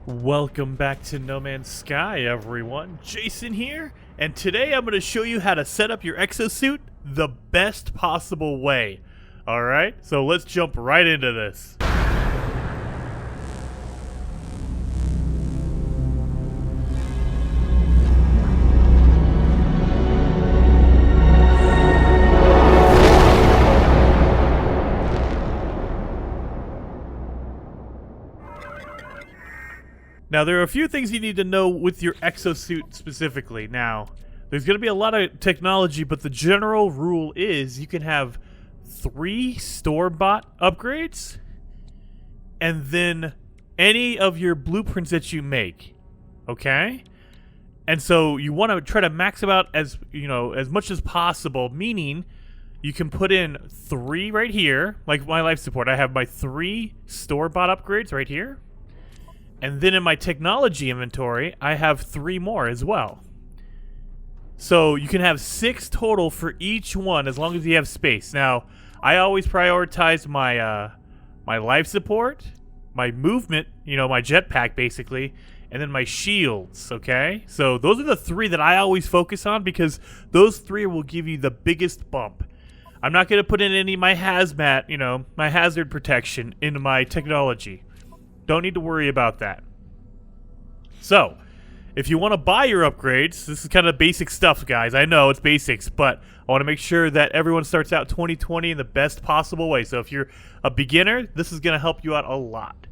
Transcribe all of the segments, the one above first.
Welcome back to No Man's Sky, everyone. Jason here, and today I'm going to show you how to set up your exosuit the best possible way. Alright, so let's jump right into this. Now, there are a few things you need to know with your exosuit specifically. Now, there's going to be a lot of technology, but the general rule is you can have 3 store-bought upgrades, and then any of your blueprints that you make, okay? And so you want to try to max them out as much as possible, meaning you can put in 3 right here, like my life support. I have my 3 store-bought upgrades right here. And then in my technology inventory, I have 3 more as well. So you can have 6 total for each one as long as you have space. Now, I always prioritize my my life support, my movement, my jetpack basically, and then my shields, okay? So those are the 3 that I always focus on because those 3 will give you the biggest bump. I'm not going to put in any of my hazmat, my hazard protection into my technology. Don't need to worry about that. So, if you want to buy your upgrades, this is kind of basic stuff, guys. I know it's basics, but I want to make sure that everyone starts out 2020 in the best possible way. So if you're a beginner, this is going to help you out a lot.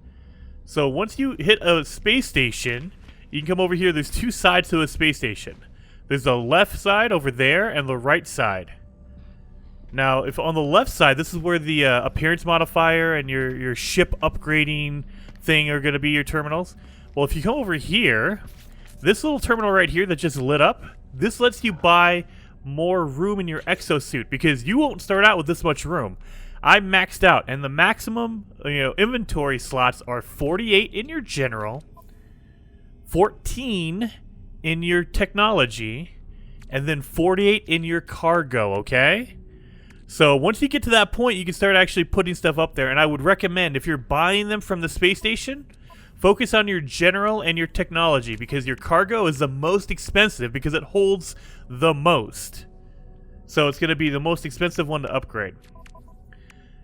So once you hit a space station, you can come over here. There's 2 sides to a space station. There's the left side over there and the right side. Now, if on the left side, this is where the appearance modifier and your ship upgrading thing are going to be your terminals. Well, if you come over here, this little terminal right here that just lit up, this lets you buy more room in your exosuit because you won't start out with this much room. I maxed out, and the maximum inventory slots are 48 in your general, 14 in your technology, and then 48 in your cargo, okay? So once you get to that point, you can start actually putting stuff up there. And I would recommend, if you're buying them from the space station, focus on your general and your technology because your cargo is the most expensive because it holds the most. So it's going to be the most expensive one to upgrade.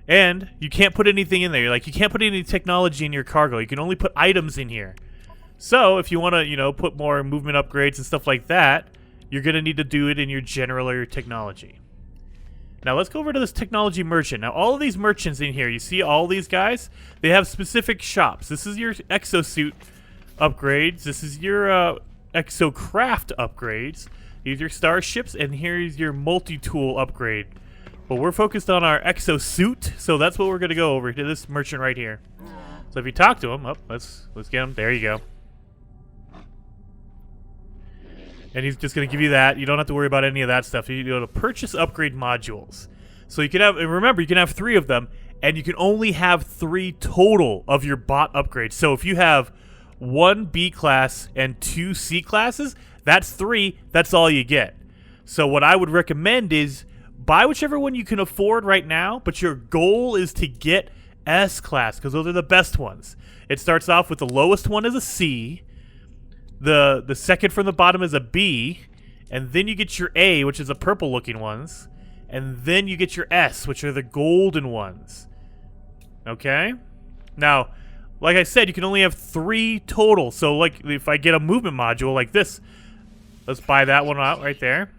And you can't put anything in there. You can't put any technology in your cargo. You can only put items in here. So if you want to, put more movement upgrades and stuff like that, you're going to need to do it in your general or your technology. Now let's go over to this technology merchant. Now all of these merchants in here, you see all these guys? They have specific shops. This is your exosuit upgrades. This is your exocraft upgrades. These are your starships, and here's your multi-tool upgrade. But we're focused on our exosuit, so that's what we're going to go over to this merchant right here. So if you talk to him, let's get him. There you go. And he's just going to give you that. You don't have to worry about any of that stuff. You go to purchase upgrade modules. So you can have, and remember, you can have 3 of them, and you can only have 3 total of your bot upgrades. So if you have 1 B class and 2 C classes, that's 3. That's all you get. So what I would recommend is buy whichever one you can afford right now, but your goal is to get S class because those are the best ones. It starts off with the lowest one is a C. The second from the bottom is a B, and then you get your A, which is the purple looking ones, and then you get your S, which are the golden ones. Okay? Now, like I said, you can only have 3 total. So like if I get a movement module like this, let's buy that one out right there.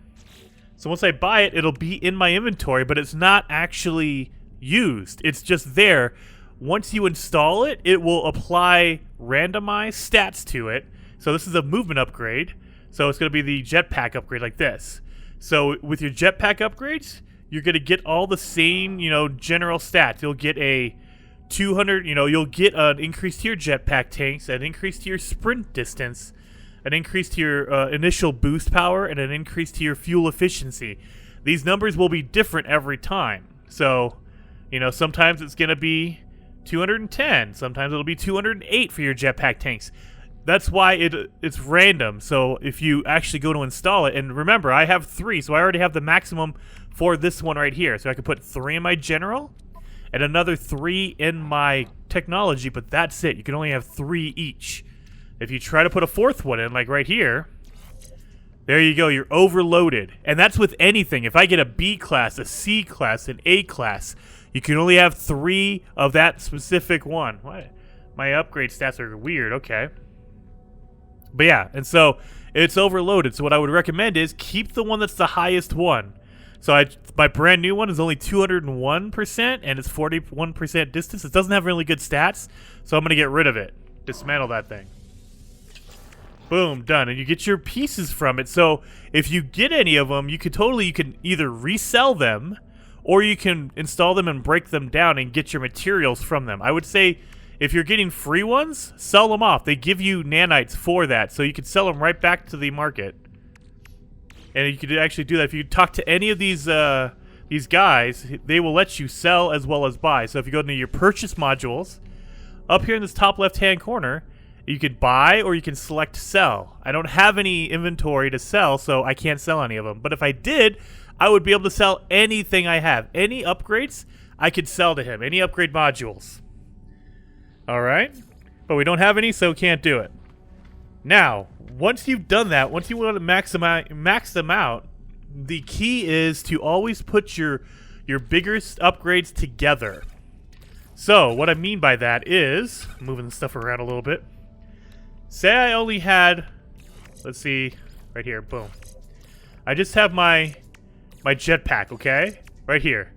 So once I buy it, it'll be in my inventory, but it's not actually used. It's just there. Once you install it, it will apply randomized stats to it. So this is a movement upgrade. So it's going to be the jetpack upgrade like this. So with your jetpack upgrades, you're going to get all the same, general stats. You'll get a 200, you'll get an increase to your jetpack tanks, an increase to your sprint distance, an increase to your initial boost power, and an increase to your fuel efficiency. These numbers will be different every time. So, sometimes it's going to be 210. Sometimes it'll be 208 for your jetpack tanks. That's why it's random. So if you actually go to install it, and remember, I have 3, so I already have the maximum for this one right here. So I could put 3 in my general and another 3 in my technology, but that's it. You can only have 3 each. If you try to put a fourth one in, like right here, there you go, you're overloaded. And that's with anything. If I get a B class, a C class, an A class, you can only have 3 of that specific one. What? My upgrade stats are weird, okay. But yeah, and so it's overloaded. So what I would recommend is keep the one that's the highest one. So my brand new one is only 201% and it's 41% distance. It doesn't have really good stats, so I'm going to get rid of it. Dismantle that thing. Boom, done. And you get your pieces from it. So if you get any of them, you can either resell them or you can install them and break them down and get your materials from them. I would say if you're getting free ones, sell them off. They give you nanites for that, so you can sell them right back to the market. And you could actually do that. If you talk to any of these guys, they will let you sell as well as buy. So if you go into your purchase modules, up here in this top left-hand corner, you can buy or you can select sell. I don't have any inventory to sell, so I can't sell any of them. But if I did, I would be able to sell anything I have. Any upgrades, I could sell to him. Any upgrade modules. All right? But we don't have any, so can't do it. Now, once you've done that, once you want to max them out, the key is to always put your biggest upgrades together. So, what I mean by that is, moving the stuff around a little bit. Say I only had, let's see, right here, boom. I just have my jetpack, okay? Right here.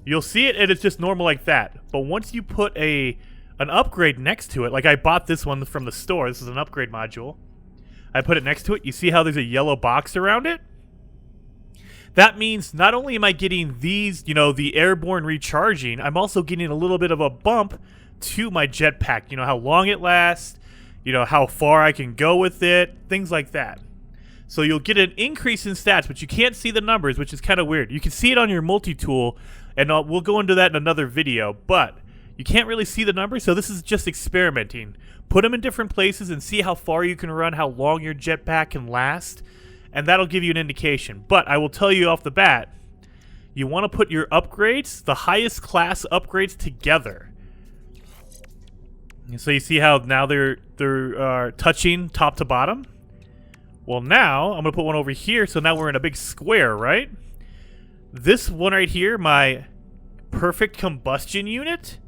You'll see it and it's just normal like that. But once you put an upgrade next to it, like I bought this one from the store, this is an upgrade module. I put it next to it, you see how there's a yellow box around it? That means not only am I getting these, the airborne recharging, I'm also getting a little bit of a bump to my jetpack. You know, how long it lasts, how far I can go with it, things like that. So you'll get an increase in stats, but you can't see the numbers, which is kind of weird. You can see it on your multi-tool, and we'll go into that in another video, but you can't really see the numbers, so this is just experimenting. Put them in different places and see how far you can run, how long your jetpack can last, and that'll give you an indication. But I will tell you off the bat, you want to put your upgrades, the highest class upgrades, together. So you see how now they're touching top to bottom? Well, now I'm going to put one over here, so now we're in a big square, right? This one right here, my perfect combustion unit,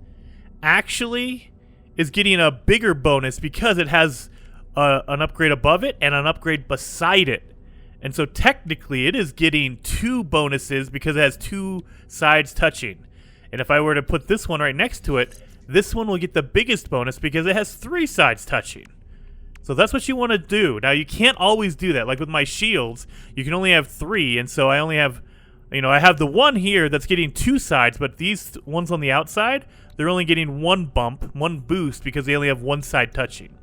actually is getting a bigger bonus because it has an upgrade above it and an upgrade beside it. And so technically it is getting 2 bonuses because it has 2 sides touching. And if I were to put this one right next to it, this one will get the biggest bonus because it has 3 sides touching. So that's what you want to do. Now, you can't always do that. Like with my shields, you can only have 3, and so I only have, I have the one here that's getting 2 sides, but these ones on the outside, they're only getting 1 bump, 1 boost, because they only have 1 side touching.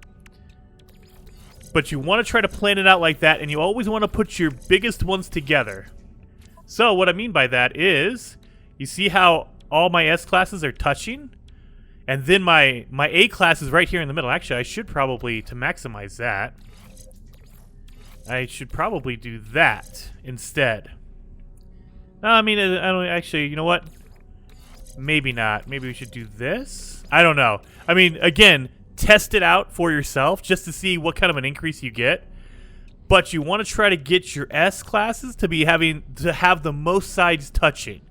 But you want to try to plan it out like that, and you always want to put your biggest ones together. So what I mean by that is, you see how all my S classes are touching? And then my A class is right here in the middle. Actually, I should probably, to maximize that, I should probably do that instead. No, I mean, I don't actually, you know what? Maybe not. Maybe we should do this? I don't know. I mean, again, test it out for yourself just to see what kind of an increase you get. But you want to try to get your S classes to have the most sides touching.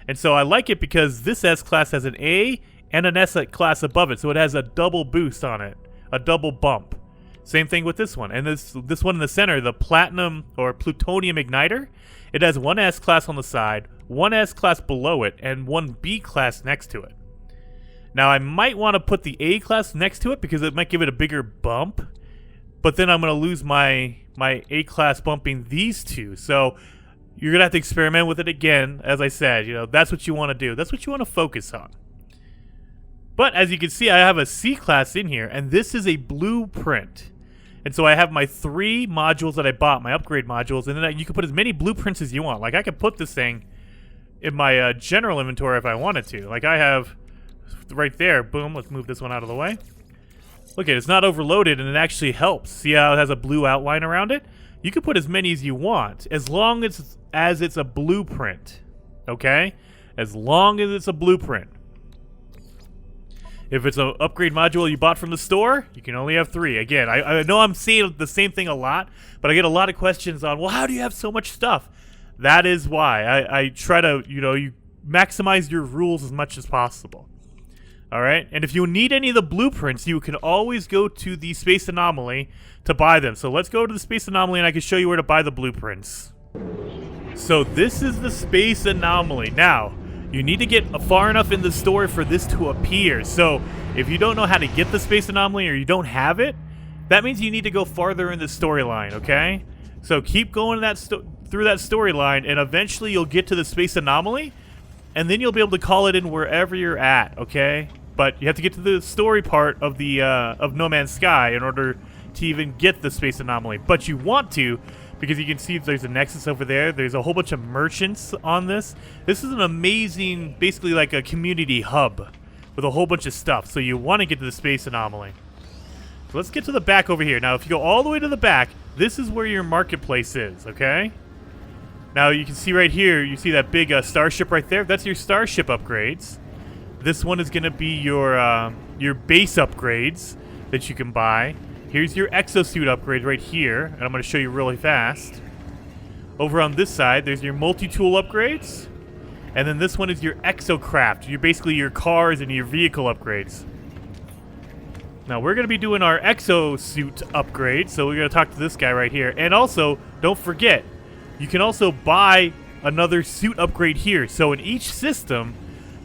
And so I like it because this S class has an A and an S class above it, so it has a double boost on it, a double bump. Same thing with this one. And this one in the center, the platinum or plutonium igniter, it has 1 S class on the side, 1 S class below it, and 1 B class next to it. Now I might want to put the A class next to it because it might give it a bigger bump, but then I'm going to lose my A class bumping these 2. So you're going to have to experiment with it again. As I said, that's what you want to do. That's what you want to focus on. But as you can see, I have a C class in here, and this is a blueprint. And so I have my 3 modules that I bought, my upgrade modules, and then you can put as many blueprints as you want. Like I could put this thing in my general inventory if I wanted to. Like I have right there, boom, let's move this one out of the way. Look at it, it's not overloaded and it actually helps. See how it has a blue outline around it? You can put as many as you want, as long as it's a blueprint, okay? As long as it's a blueprint. If it's an upgrade module you bought from the store, you can only have 3. Again, I know I'm saying the same thing a lot, but I get a lot of questions on, well, how do you have so much stuff? That is why I try to, you maximize your rules as much as possible. All right, and if you need any of the blueprints, you can always go to the Space Anomaly to buy them. So let's go to the Space Anomaly, and I can show you where to buy the blueprints. So this is the Space Anomaly. Now, you need to get far enough in the story for this to appear. So if you don't know how to get the Space Anomaly or you don't have it, that means you need to go farther in the storyline, okay? So keep going through that storyline, and eventually you'll get to the Space Anomaly, and then you'll be able to call it in wherever you're at, okay? But you have to get to the story part of the of No Man's Sky in order to even get the Space Anomaly. But you want to, because you can see there's a nexus over there. There's a whole bunch of merchants on this. This is an amazing, basically like a community hub with a whole bunch of stuff. So you want to get to the Space Anomaly. So let's get to the back over here. Now, if you go all the way to the back, this is where your marketplace is, okay? Now, you can see right here, you see that big starship right there? That's your starship upgrades. This one is going to be your base upgrades that you can buy. Here's your exosuit upgrade right here, and I'm going to show you really fast. Over on this side, there's your multi-tool upgrades. And then this one is your exocraft. You're basically your cars and your vehicle upgrades. Now, we're going to be doing our exosuit upgrade, so we're going to talk to this guy right here. And also, don't forget, you can also buy another suit upgrade here. So in each system,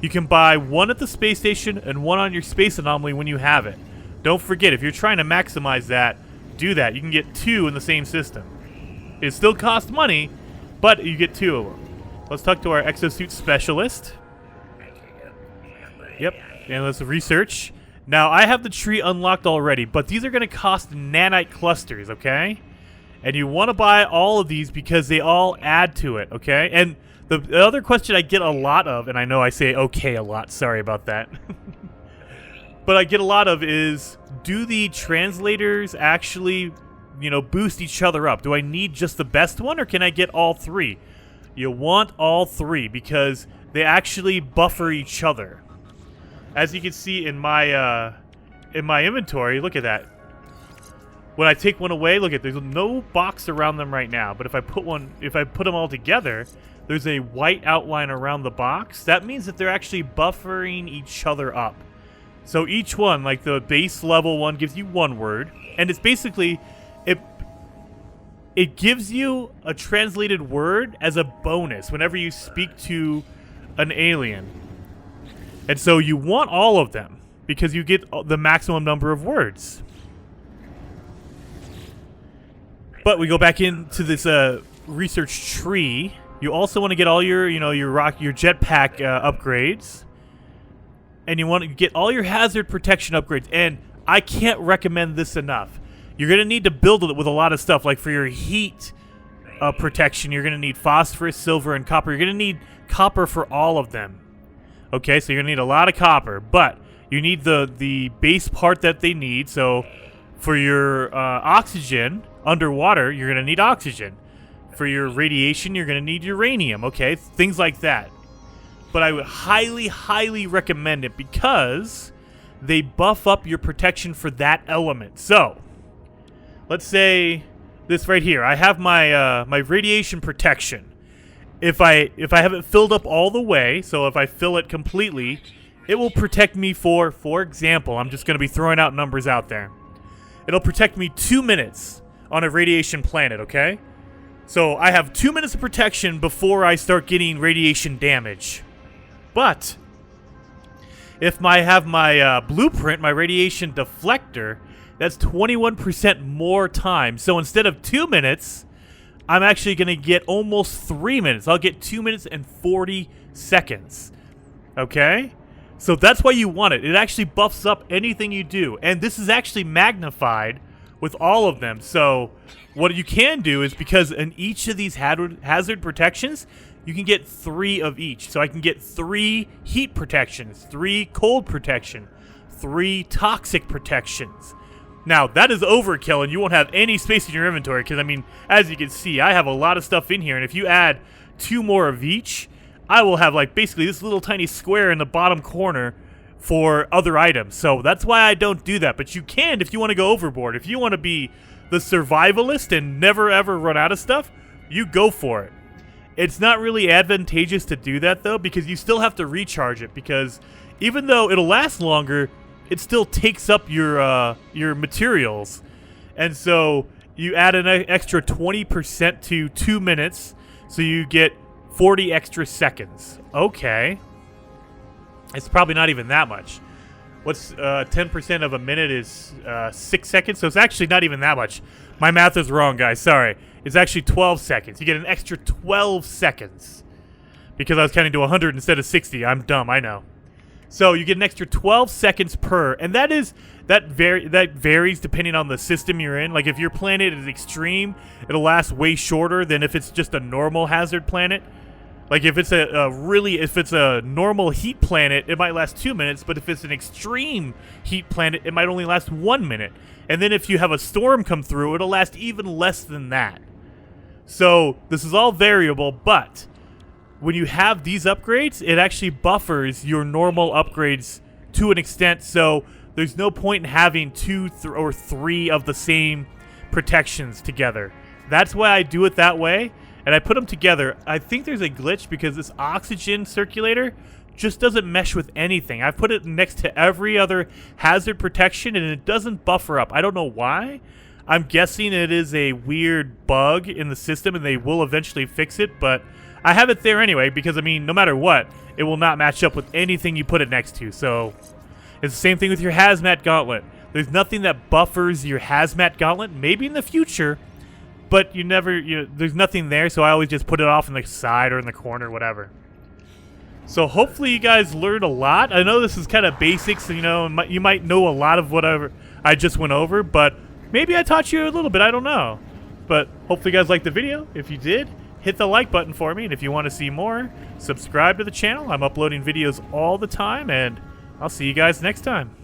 you can buy one at the space station and one on your Space Anomaly when you have it. Don't forget, if you're trying to maximize that, do that. You can get 2 in the same system. It still costs money, but you get 2 of them. Let's talk to our exosuit specialist. Yep, and let's research. Now, I have the tree unlocked already, but these are going to cost nanite clusters, okay? And you want to buy all of these because they all add to it, okay? And the other question I get a lot of, and I know I say okay a lot, sorry about that. But I get a lot of is, do the translators actually, boost each other up? Do I need just the best one, or can I get all 3? You want all 3 because they actually buffer each other. As you can see in my inventory, look at that. When I take one away, look at, there's no box around them right now. But if I put them all together, there's a white outline around the box. That means that they're actually buffering each other up. So each one, like the base level one, gives you 1 word, and it's basically it gives you a translated word as a bonus whenever you speak to an alien. And so you want all of them because you get the maximum number of words. But we go back into this research tree. You also want to get all your, your jetpack upgrades. And you want to get all your hazard protection upgrades. And I can't recommend this enough. You're going to need to build it with a lot of stuff. Like for your heat protection, you're going to need phosphorus, silver, and copper. You're going to need copper for all of them. Okay, so you're going to need a lot of copper. But you need the base part that they need. So for your oxygen underwater, you're going to need oxygen. For your radiation, you're going to need uranium. Okay, things like that. But I would highly, highly recommend it because they buff up your protection for that element. So, let's say this right here. I have my my radiation protection. If I have it filled up all the way, so if I fill it completely, it will protect me for example, I'm just going to be throwing out numbers out there. It'll protect me 2 minutes on a radiation planet, okay? So I have 2 minutes of protection before I start getting radiation damage. But if I have my blueprint, my radiation deflector, that's 21% more time. So instead of 2 minutes, I'm actually going to get almost 3 minutes. I'll get 2 minutes and 40 seconds. Okay? So that's why you want it. It actually buffs up anything you do. And this is actually magnified with all of them. So what you can do is, because in each of these hazard protections, you can get 3 of each. So I can get 3 heat protections, 3 cold protection, 3 toxic protections. Now, that is overkill, and you won't have any space in your inventory, because, I mean, as you can see, I have a lot of stuff in here, and if you add 2 more of each, I will have, like, basically this little tiny square in the bottom corner for other items. So that's why I don't do that. But you can if you want to go overboard. If you want to be the survivalist and never ever run out of stuff, you go for it. It's not really advantageous to do that though, because you still have to recharge it, because even though it'll last longer, it still takes up your materials. And so you add an extra 20% to 2 minutes, so you get 40 extra seconds. Okay. It's probably not even that much. What's 10% of a minute is 6 seconds, so it's actually not even that much. My math is wrong, guys. Sorry. It's actually 12 seconds. You get an extra 12 seconds. Because I was counting to 100 instead of 60. I'm dumb, I know. So you get an extra 12 seconds per, and that varies depending on the system you're in. Like if your planet is extreme, it'll last way shorter than if it's just a normal hazard planet. Like if it's if it's a normal heat planet, it might last 2 minutes, but if it's an extreme heat planet, it might only last 1 minute. And then if you have a storm come through, it'll last even less than that. So this is all variable, but when you have these upgrades, it actually buffers your normal upgrades to an extent, so there's no point in having 2 or 3 of the same protections together. That's why I do it that way, and I put them together. I think there's a glitch because this oxygen circulator just doesn't mesh with anything. I've put it next to every other hazard protection, and it doesn't buffer up. I don't know why. I'm guessing it is a weird bug in the system, and they will eventually fix it, but I have it there anyway because, I mean, no matter what, it will not match up with anything you put it next to. So it's the same thing with your hazmat gauntlet. There's nothing that buffers your hazmat gauntlet. Maybe in the future, but there's nothing there, so I always just put it off in the side or in the corner or whatever. So hopefully you guys learned a lot. I know this is kind of basics, you might know a lot of whatever I just went over, but maybe I taught you a little bit. I don't know. But hopefully you guys liked the video. If you did, hit the like button for me, and if you want to see more, subscribe to the channel. I'm uploading videos all the time, and I'll see you guys next time.